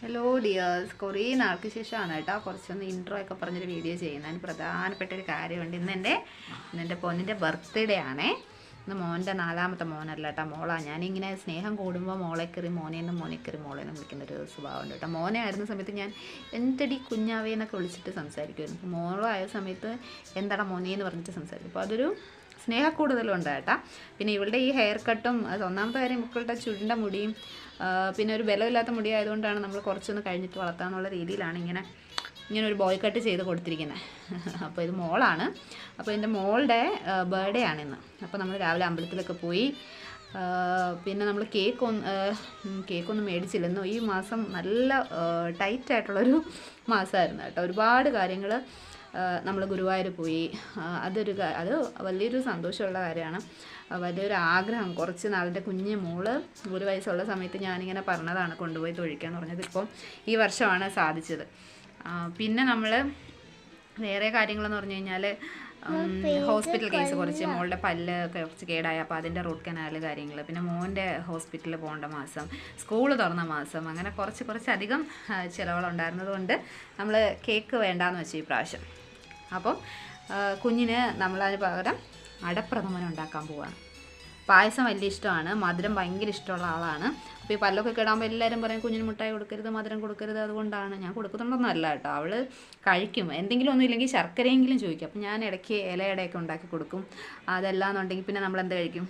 Hello dears, കുറേ നാൾക്ക് ശേഷമാണ് കേട്ടോ കുറച്ചൊന്ന് ഇൻട്രോ ഒക്കെ പറഞ്ഞൊരു വീഡിയോ ചെയ്യുന്നത്. അതിന് പ്രധാനപ്പെട്ട ഒരു കാര്യമുണ്ട്. ഇന്നെൻ്റെ പൊന്നിൻ്റെ ബർത്ത്ഡേ ആണേ. ഇന്ന് മോൻ്റെ 4ാമത്തെ മോനല്ല കേട്ടോ, മോളാണ്. ഞാനിങ്ങനെ സ്നേഹം കൂടുമ്പോൾ മോളെ കയറി മോനേന്നും മോനെ കയറി മോളേന്നും വിളിക്കുന്നൊരു സ്വഭാവമുണ്ട് കേട്ടോ. മോനെ ആയിരുന്ന സമയത്ത് ഞാൻ എന്തടി കുഞ്ഞാവേ എന്നൊക്കെ വിളിച്ചിട്ട് സംസാരിക്കുമായിരുന്നു. മോളായ സമയത്ത് എന്താടാ മോനെ എന്ന് പറഞ്ഞിട്ട് സംസാരിക്കും. അപ്പോൾ അതൊരു സ്നേഹക്കൂടുതലുണ്ട് കേട്ടോ. പിന്നെ ഇവളുടെ ഈ ഹെയർ കട്ടും, അത് ഒന്നാമത്തെ കാര്യം ഇവളുടെ ചുരുണ്ട മുടിയും പിന്നെ ഒരു ബലമില്ലാത്ത മുടി ആയതുകൊണ്ടാണ് നമ്മൾ കുറച്ചൊന്ന് കഴിഞ്ഞിട്ട് വളർത്താമെന്നുള്ള രീതിയിലാണ് ഇങ്ങനെ ഒരു ബോയ് കട്ട് ചെയ്ത് കൊടുത്തിരിക്കുന്നത്. അപ്പോൾ ഇത് മോളാണ്. അപ്പോൾ എൻ്റെ മോളുടെ ബർത്ത്ഡേ ആണിന്ന്. അപ്പോൾ നമ്മൾ രാവിലെ അമ്പലത്തിലൊക്കെ പോയി. പിന്നെ നമ്മൾ കേക്കൊന്നും മേടിച്ചില്ലെന്നോ. ഈ മാസം നല്ല ടൈറ്റായിട്ടുള്ളൊരു മാസമായിരുന്നു കേട്ടോ. ഒരുപാട് കാര്യങ്ങൾ നമ്മൾ ഗുരുവായൂർ പോയി. അത് വലിയൊരു സന്തോഷമുള്ള കാര്യമാണ്. വലിയൊരു ആഗ്രഹം. കുറച്ച് നാളിൻ്റെ കുഞ്ഞ് മോള് 1 വയസ്സുള്ള സമയത്ത് ഞാനിങ്ങനെ പറഞ്ഞതാണ് കൊണ്ടുപോയി തൊഴിക്കാന്ന് പറഞ്ഞത്. ഇപ്പം ഈ വർഷമാണ് സാധിച്ചത്. പിന്നെ നമ്മൾ വേറെ കാര്യങ്ങളെന്ന് പറഞ്ഞു കഴിഞ്ഞാൽ ഹോസ്പിറ്റൽ കേസ്, കുറച്ച് മോളുടെ പല്ല് കുറച്ച് കേടായി, അപ്പോൾ അതിൻ്റെ റൂട്ട് കനാൽ കാര്യങ്ങൾ, പിന്നെ മോൻ്റെ ഹോസ്പിറ്റലിൽ പോകേണ്ട മാസം, സ്കൂൾ തുറന്ന മാസം, അങ്ങനെ കുറച്ചധികം ചിലവുകളുണ്ടായിരുന്നത് കൊണ്ട് നമ്മൾ കേക്ക് വേണ്ടാന്ന് വെച്ചു ഈ പ്രാവശ്യം. അപ്പം കുഞ്ഞിന് നമ്മളതിന് പകരം അടപ്രഥമൻ ഉണ്ടാക്കാൻ പോവുകയാണ്. പായസം വലിയ ഇഷ്ടമാണ്, മധുരം ഭയങ്കര ഇഷ്ടമുള്ള ആളാണ്. അപ്പോൾ ഈ പല്ലൊക്കെ കിടാകുമ്പോൾ എല്ലാവരും പറയും കുഞ്ഞിന് മിഠായി കൊടുക്കരുത്, മധുരം കൊടുക്കരുത്. അതുകൊണ്ടാണ് ഞാൻ കൊടുക്കുന്നുണ്ടൊന്നും അല്ല കേട്ടോ. അവൾ കഴിക്കും, എന്തെങ്കിലും ഒന്നും ഇല്ലെങ്കിൽ ശർക്കരയെങ്കിലും ചോദിക്കും. അപ്പോൾ ഞാൻ ഇടയ്ക്ക് ഇലയടയൊക്കെ ഉണ്ടാക്കി കൊടുക്കും. അതല്ലാന്നുണ്ടെങ്കിൽ പിന്നെ നമ്മളെന്ത് കഴിക്കും,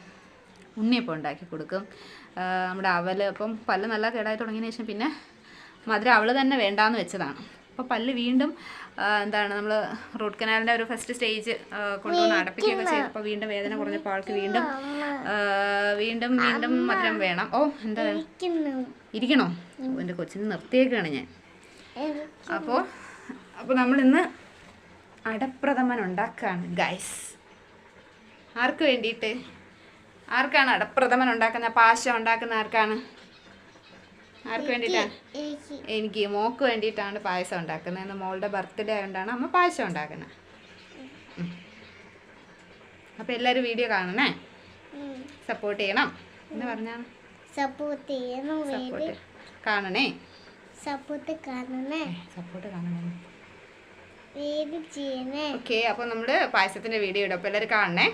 ഉണ്ണിയപ്പം ഉണ്ടാക്കി കൊടുക്കും. നമ്മുടെ അവൽ. അപ്പം പല്ല് നല്ല കേടായി തുടങ്ങിയതിന് ശേഷം പിന്നെ മധുരം അവൾ തന്നെ വേണ്ടാന്ന് വെച്ചതാണ്. അപ്പോൾ പല്ല് വീണ്ടും നമ്മൾ റൂട്ട് കനാലിൻ്റെ ഒരു ഫസ്റ്റ് സ്റ്റേജ് കൊണ്ടുവന്ന് അടപ്പിക്കുകയൊക്കെ ചെയ്തപ്പോൾ വീണ്ടും വേദന കുറഞ്ഞപ്പോൾ ആൾക്ക് വീണ്ടും മധുരം വേണം. ഓ എന്താ ഇരിക്കണോ? എൻ്റെ കൊച്ചിന് നിർത്തിയേക്കാണ് ഞാൻ. അപ്പോൾ നമ്മളിന്ന് അടപ്രഥമൻ ഉണ്ടാക്കുകയാണ് ഗൈസ്. ആർക്ക് വേണ്ടിയിട്ട്? ആർക്കാണ് അടപ്രഥമൻ ഉണ്ടാക്കുന്നത്? പാശം ഉണ്ടാക്കുന്ന ആർക്ക് വേണ്ടിയിട്ടാണ്? എനിക്ക്, മോക്ക് വേണ്ടിയിട്ടാണ് പായസം ഉണ്ടാക്കുന്നത്. ഇന്ന് മോളുടെ ബർത്ത്ഡേ ആയതുകൊണ്ടാണ് അമ്മ പായസം ഉണ്ടാക്കുന്നത്. അപ്പോൾ എല്ലാവരും വീഡിയോ കാണണേ, സപ്പോർട്ട് ചെയ്യണം എന്ന് പറഞ്ഞാണ്. കാണണേ, സപ്പോർട്ട് കാണണേ. ഓക്കെ, അപ്പോൾ നമ്മൾ പായസത്തിൻ്റെ വീഡിയോ ഇടും. അപ്പോൾ എല്ലാവരും കാണണേ.